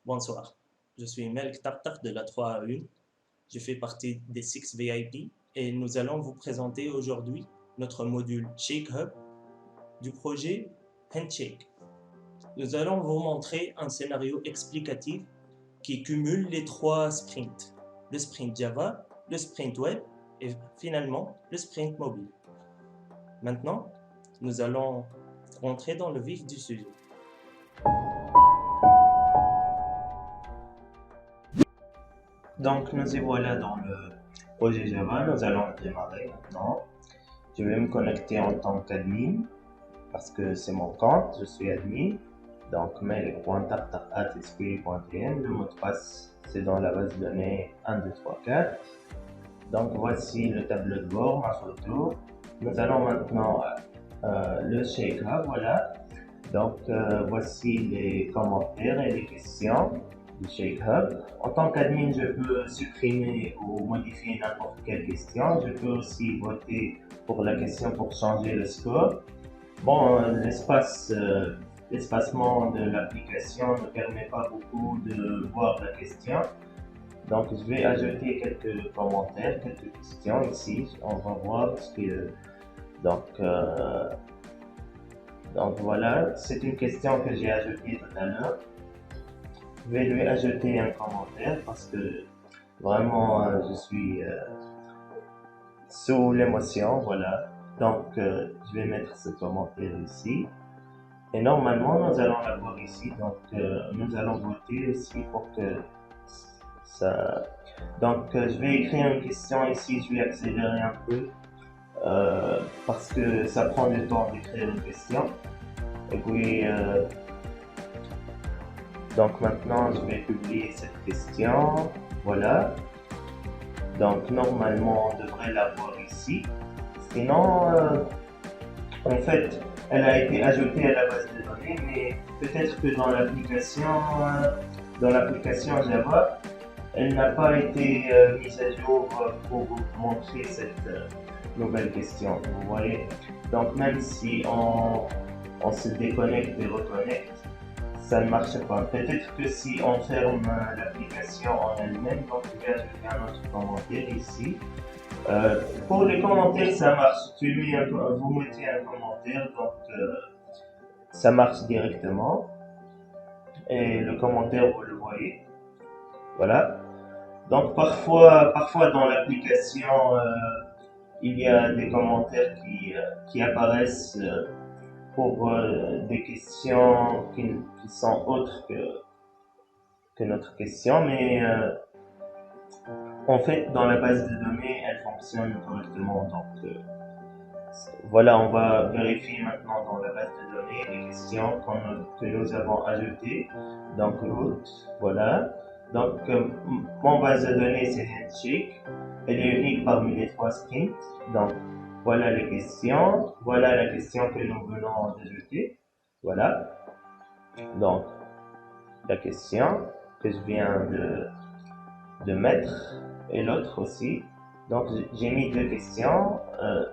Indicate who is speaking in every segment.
Speaker 1: Bonsoir, je suis Melk Tartar de la 3A1. Je fais partie des 6 VIP et nous allons vous présenter aujourd'hui notre module Shake Hub du projet Handshake. Nous allons vous montrer un scénario explicatif qui cumule les trois sprints, le sprint Java, le sprint web et finalement le sprint mobile. Maintenant, nous allons rentrer dans le vif du sujet. Donc, nous y voilà dans le projet Java. Nous allons démarrer maintenant. Je vais me connecter en tant qu'admin parce que c'est mon compte, je suis admin. Donc, mail.tartar@sql.tm. Le mot de passe, c'est dans la base de données 1, 2, 3, 4. Donc, voici le tableau de bord, ma photo. Nous allons maintenant le Shake Hub, voilà. Donc, voici les commentaires et les questions du Shake Hub. En tant qu'admin, je peux supprimer ou modifier n'importe quelle question. Je peux aussi voter pour la question pour changer le score. Bon, l'espacement de l'application ne permet pas beaucoup de voir la question. Donc, je vais ajouter quelques commentaires, quelques questions ici. On va voir ce que... Donc voilà, c'est une question que j'ai ajoutée tout à l'heure. Je vais lui ajouter un commentaire parce que vraiment je suis sous l'émotion, voilà. Donc je vais mettre ce commentaire ici. Et normalement nous allons l'avoir ici, donc nous allons voter aussi pour que ça... Donc je vais écrire une question ici, je vais accélérer un peu parce que ça prend du temps d'écrire une question. Et puis donc maintenant je vais publier cette question, voilà. Donc normalement on devrait l'avoir ici. Sinon en fait elle a été ajoutée à la base de données, mais peut-être que dans l'application Java, elle n'a pas été mise à jour pour vous montrer cette nouvelle question, vous voyez. Donc même si on se déconnecte et reconnecte, ça ne marche pas. Peut-être que si on ferme l'application en elle-même, donc je vais ajouter un autre commentaire ici. Pour les commentaires, ça marche. Vous mettez un commentaire, donc ça marche directement. Et le commentaire, vous le voyez. Voilà. Donc parfois dans l'application, il y a des commentaires qui apparaissent pour des questions qui sont autres que notre question, mais en fait dans la base de données elle fonctionne correctement. Donc voilà, on va vérifier maintenant dans la base de données les questions que nous avons ajoutées. Donc root, voilà. Donc mon base de données c'est Handshake, elle est unique parmi les trois sprints. Donc voilà les questions, voilà la question que nous venons d'ajouter, voilà. Donc la question que je viens de mettre et l'autre aussi. Donc j'ai mis deux questions,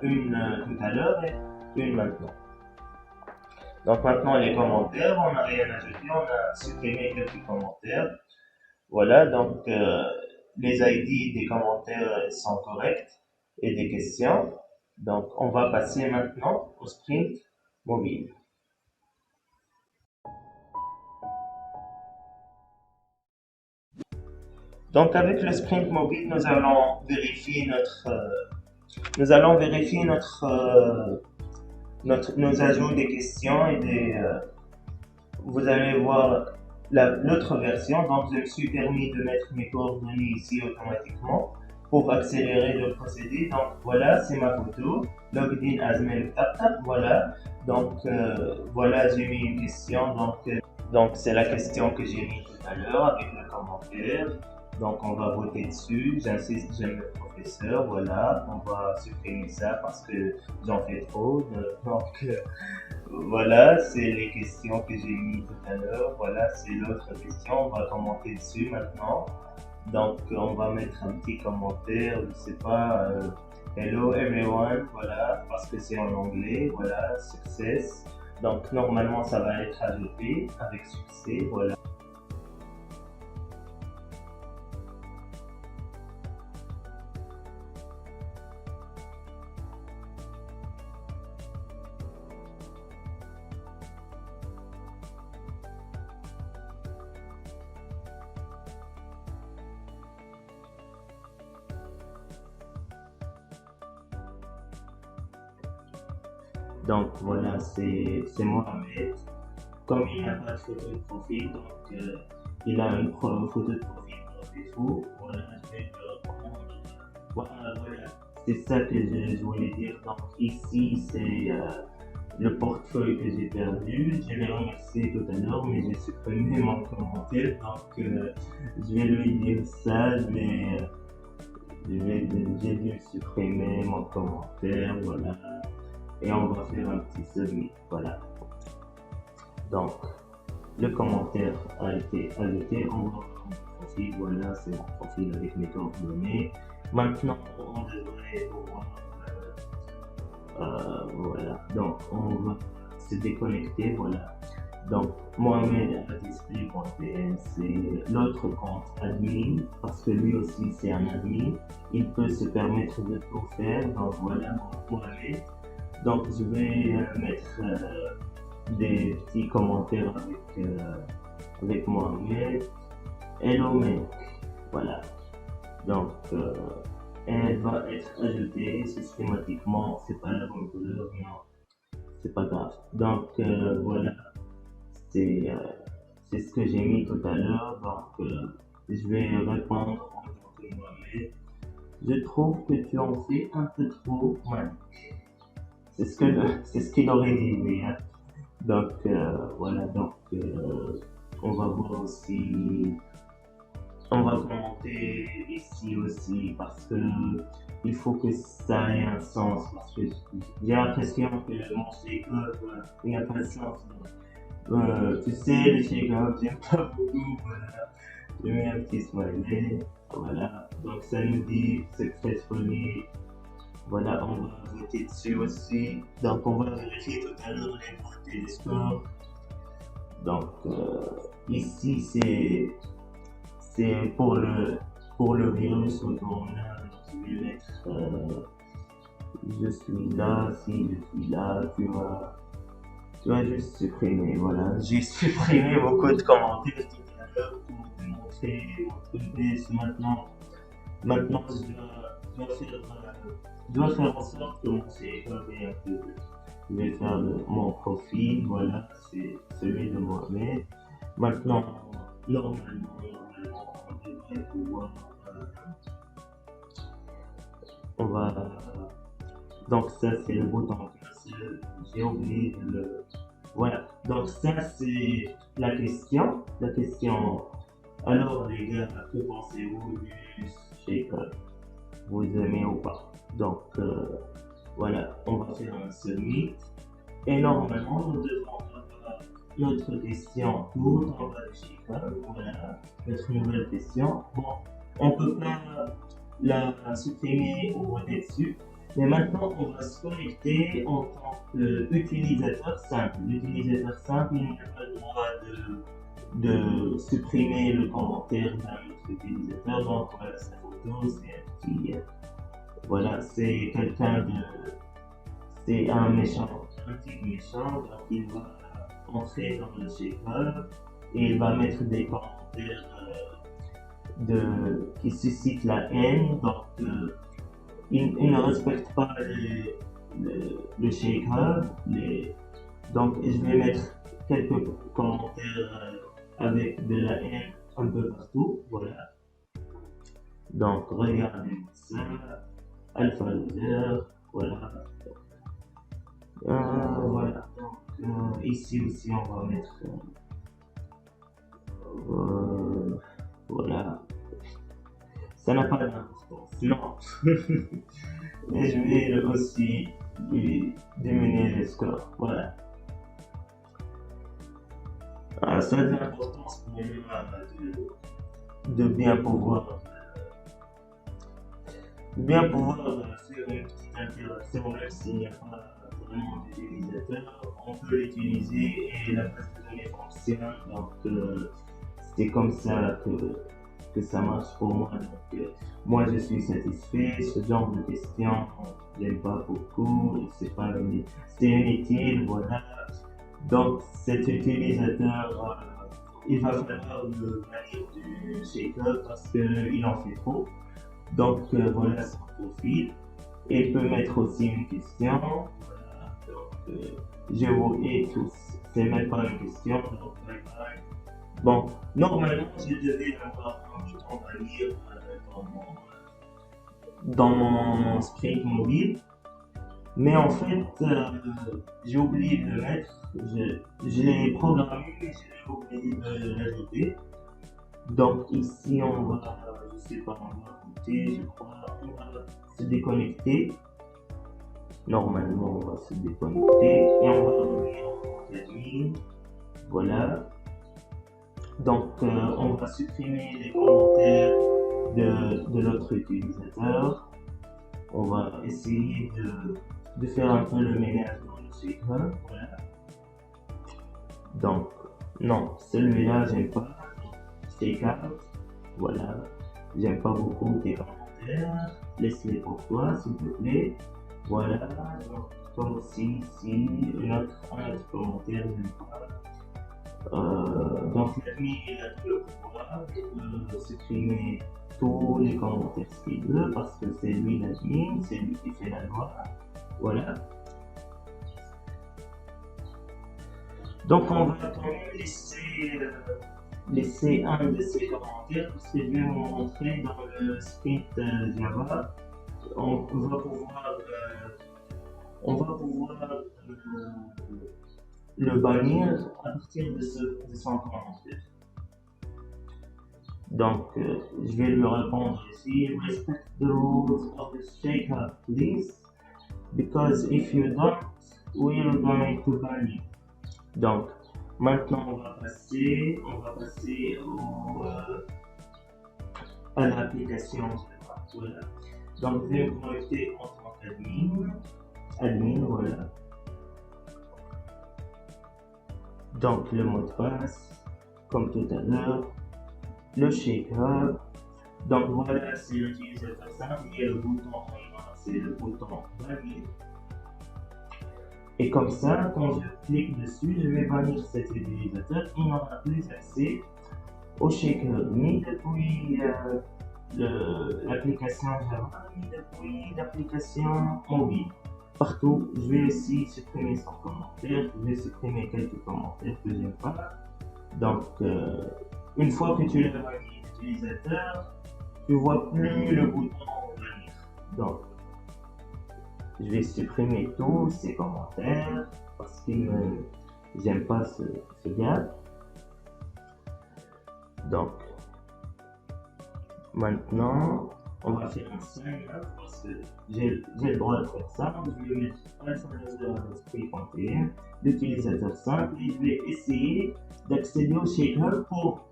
Speaker 1: une tout à l'heure et une maintenant. Donc maintenant les commentaires, on n'a rien ajouté, on a supprimé quelques commentaires. Voilà, donc les ID des commentaires sont corrects et des questions. Donc on va passer maintenant au sprint mobile. Donc avec le sprint mobile, nous allons vérifier nos ajouts des questions et vous allez voir l'autre version. Donc je me suis permis de mettre mes coordonnées ici automatiquement pour accélérer le procédé. Donc voilà, c'est ma photo, logged in as Melk Tartar, voilà. Donc voilà, j'ai mis une question, donc c'est la question que j'ai mis tout à l'heure avec le commentaire. Donc on va voter dessus, j'insiste, j'aime le professeur, voilà, on va supprimer ça parce que j'en fais trop. Donc voilà, c'est les questions que j'ai mis tout à l'heure, voilà, c'est l'autre question, on va commenter dessus maintenant. Donc on va mettre un petit commentaire, je sais pas, hello everyone, voilà, parce que c'est en anglais, voilà, success. Donc normalement ça va être ajouté avec succès, voilà. Donc voilà, c'est Mohamed. Comme il n'a pas de photo de profil, donc il a une photo de profil par défaut. Voilà, je vais le reprendre. Voilà, c'est ça que je voulais dire. Donc ici, c'est le portefeuille que j'ai perdu. Je l'ai remercié tout à l'heure, mais j'ai supprimé mon commentaire. Donc je vais lui dire ça. J'ai dû supprimer mon commentaire. Voilà. Et on va faire un petit submit. Voilà. Donc, le commentaire a été ajouté. On va voir mon profil. Voilà, c'est mon profil avec mes coordonnées. Maintenant, on devrait pouvoir. Voilà. Donc, on va se déconnecter. Voilà. Donc, Mohamed Display.pl, c'est l'autre compte admin, parce que lui aussi c'est un admin. Il peut se permettre de tout faire. Donc, voilà mon Mohamed. Donc, je vais mettre des petits commentaires avec Mohamed. Hello mec, voilà. Donc, elle va être ajoutée systématiquement. C'est pas la bonne couleur, non, c'est pas grave. Donc, voilà, c'est ce que j'ai mis tout à l'heure. Donc, je vais répondre en tant que Mohamed. Je trouve que tu en fais un peu trop, Mike. C'est ce qu'il aurait dit, hein. Donc voilà, donc on va voir aussi, on va commenter ici aussi parce que il faut que ça ait un sens, parce que j'ai l'impression que mon shake-up, il n'y a pas de sens. Tu sais, le shake-up, j'aime pas beaucoup, voilà. Je mets un petit smiley, voilà. Donc ça nous dit successfully. Voilà, on va voter dessus aussi. Donc, on va vérifier tout à l'heure les votes et les scores. Donc, ici, c'est pour le virus. Donc, je vais mettre je suis là. Si je suis là, tu vas juste supprimer. Voilà, j'ai supprimé beaucoup de commentaires tout à l'heure pour vous montrer votre base maintenant. Maintenant, je dois faire en sorte que mon CV est un peu. Je vais faire mon profil, voilà, c'est celui de Mohamed. Maintenant, normalement, on devrait pouvoir. On va. Donc, ça, c'est le bouton classeur. J'ai oublié de le. Voilà, donc ça, c'est la question. La question. Alors, les gars, que pensez-vous du shake-up? Vous aimez ou pas? Donc voilà, on va faire un submit et normalement nous devrons avoir notre question tout en bas de shake-up. Voilà, notre nouvelle question. Bon, on peut pas la supprimer ou voter dessus, mais maintenant on va se connecter en tant qu'utilisateur simple. L'utilisateur simple, il n'a pas le droit de supprimer le commentaire d'un autre utilisateur. Donc voilà, sa photo, c'est un petit. Voilà, c'est quelqu'un de. C'est un méchant, un type méchant. Donc il va entrer dans le shake-up et il va mettre des commentaires qui suscitent la haine. Donc il ne respecte pas le shake-up. Donc je vais mettre quelques commentaires avec de la haine un peu partout. Voilà. Donc regardez ça. Alpha Loser, voilà. Voilà. Donc ici aussi on va mettre voilà. Ça n'a pas d'importance, non. Et je vais aussi lui diminuer le score, voilà. Ça a de l'importance pour moi de bien pouvoir faire une petite interaction, même s'il n'y a pas vraiment d'utilisateur, on peut l'utiliser et la base de données fonctionne. Donc c'est comme ça que ça marche pour moi. Donc moi je suis satisfait. Ce genre de questions, j'aime pas beaucoup, c'est inutile, voilà. Donc cet utilisateur, il va falloir le bannir du shake-up parce qu'il en fait trop. Donc voilà son profil. Et il peut mettre aussi une question. Voilà. Donc je vous hais tous. C'est même pas une question. Donc, bye bye. Bon, normalement, je devais avoir un bouton à lire dans mon Sprint mobile. Mais en fait, j'ai oublié de le mettre. Je l'ai programmé, mais j'ai oublié de l'ajouter. Donc ici, on va, je sais pas, on va goûter, je crois, on va se déconnecter. Normalement, on va se déconnecter et on va revenir en admin. Voilà. Donc, on va supprimer les commentaires de l'autre utilisateur. On va essayer de faire un peu le ménage dans le site. Voilà. Donc, non, celui-là, j'aime pas. Take out. Voilà. J'aime pas beaucoup tes commentaires. Laisse-les pour toi, s'il te plaît. Voilà. Donc, toi aussi, ici, un autre commentaire, j'aime pas. Donc, l'admin, il a tout le pouvoir de supprimer tous les commentaires qu'il veut parce que c'est lui l'admin, c'est lui qui fait la loi. Voilà. Donc on va quand même laisser un de ces commentaires parce que je vais vous montrer dans le script Java. On va pouvoir le bannir à partir de son commentaire. Donc, je vais lui répondre ici, respect the rules of the shake-up, please, because if you don't, we're going to ban you. Donc, maintenant, on va passer à l'application. Voilà. Donc, je vais me connecter en tant qu'admin, voilà. Donc, le mot de passe, comme tout à l'heure. Le shake-up. Donc voilà, c'est l'utilisateur simple et le bouton en bas, c'est le bouton bannir. Et comme ça, quand je clique dessus, je vais bannir cet utilisateur. Il n'aura plus accès au shake-up ni depuis l'application Java, ni depuis l'application mobile. Partout, je vais aussi supprimer son commentaire, je vais supprimer quelques commentaires que j'aime pas. Donc, une fois que tu l'as banni l'utilisateur, tu ne vois plus le bouton bannir. Donc, je vais supprimer tous ces commentaires parce que j'aime pas ce gars. Donc, maintenant, on va faire un sign up parce que j'ai le droit de faire ça. Je vais mettre alpha-user-spray.pm, l'utilisateur simple, et je vais essayer d'accéder au shaker pour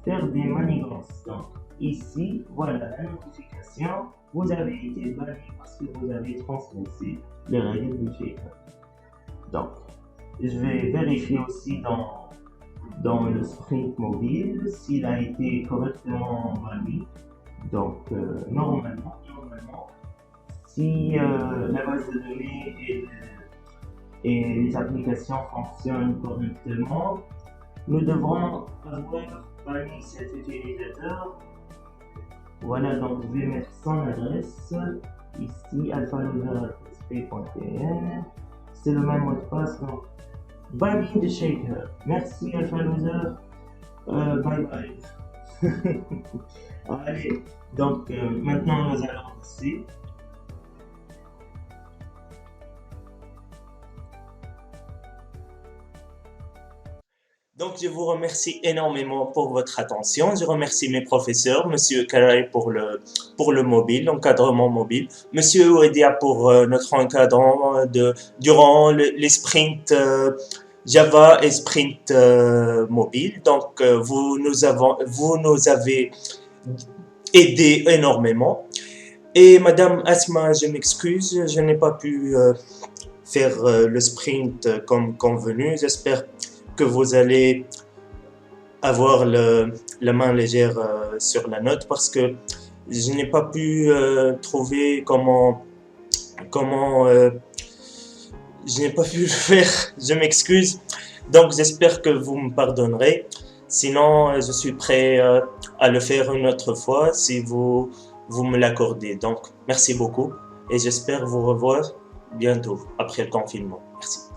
Speaker 1: faire des manigances. Donc, ici, voilà la notification. Vous avez été banni parce que vous avez transgressé les règles du shaker. Donc, je vais vérifier aussi dans le Sprint mobile s'il a été correctement banni. Donc, normalement, si la base de données et les applications fonctionnent correctement, nous devrons avoir banni cet utilisateur. Voilà, donc je vais mettre son adresse ici, alpha-user-spray.pm. C'est le même mot de passe, donc banni de shaker. Merci alpha-user. Bye bye. Allez, donc maintenant nous allons passer. Donc je vous remercie énormément pour votre attention. Je remercie mes professeurs, Monsieur Karay pour le mobile, l'encadrement mobile, Monsieur Ouedia pour notre encadrement durant les sprints Java et sprint mobile. Donc vous nous avez aidé énormément. Et Madame Asma, je m'excuse, je n'ai pas pu faire le sprint comme convenu. J'espère que vous allez avoir la main légère sur la note parce que je n'ai pas pu trouver comment je n'ai pas pu le faire, je m'excuse. Donc j'espère que vous me pardonnerez. Sinon, je suis prêt à le faire une autre fois si vous me l'accordez. Donc merci beaucoup et j'espère vous revoir bientôt après le confinement. Merci.